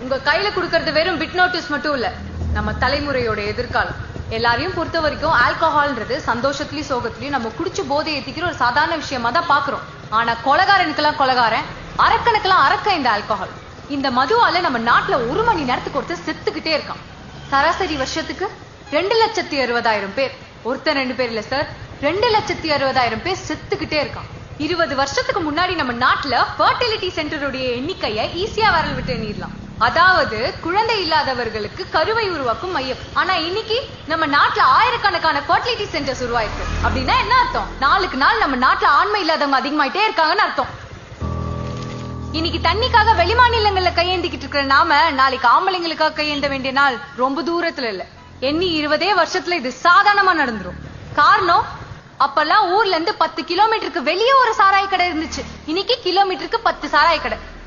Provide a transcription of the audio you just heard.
உங்க கையில குடுக்கறது வெறும் பிட் நோட்டீஸ் மட்டும் இல்ல, நம்ம தலைமுறையோட எதிர்காலம். எல்லாரையும் பொறுத்த வரைக்கும் ஆல்கஹால்ன்றது சந்தோஷத்துலயும் சோகத்துலயும் நம்ம குடிச்சு போதை ஏத்திக்கிற ஒரு சாதாரண விஷயமா தான் பாக்குறோம். ஆனா கொலகாரனுக்கெல்லாம் கொலகாரன், அரக்கனுக்கெல்லாம் அரக்க இந்த ஆல்கஹால். இந்த மதுவால நம்ம நாட்டுல 1 மணி நேரத்துக்கு ஒருத்தர் செத்துக்கிட்டே இருக்கான். சராசரி வருஷத்துக்கு 2,60,000 பேர். ஒருத்தர் 2 பேர் இல்ல சார், 2,60,000 பேர் செத்துக்கிட்டே இருக்கான். 20 வருஷத்துக்கு முன்னாடி நம்ம நாட்டுல ஃபர்டிலிட்டி சென்டருடைய எண்ணிக்கையை ஈஸியா வரல் விட்டு எண்ணிடலாம். அதாவது குழந்தை இல்லாதவர்களுக்கு கருவை உருவாக்கும் மையம். ஆனா இன்னைக்கு நம்ம நாட்டுல ஆயிரக்கணக்கான ஃபர்டிலிட்டி சென்டர்ஸ் உருவாயிருக்கு. அப்படின்னா என்ன அர்த்தம்? நாளுக்கு நாள் நம்ம நாட்டுல ஆண்மை இல்லாதவங்க அதிகமாயிட்டே இருக்காங்கன்னு அர்த்தம். இன்னைக்கு தண்ணிக்காக வெளிமாநிலங்கள்ல கையேந்திக்கிட்டு இருக்கிற நாம நாளைக்கு ஆம்பளைங்களுக்காக கையேந்த வேண்டிய நாள் ரொம்ப தூரத்துல இல்ல. எண்ணி 20 வருஷத்துல இது சாதாரணமா நடந்துரும். காரணம், அப்பெல்லாம் ஊர்ல இருந்து 10 கிலோமீட்டருக்கு வெளியே ஒரு சாராய கடை இருந்துச்சு. இன்னைக்கு கிலோமீட்டருக்கு 10 சாராய கடை.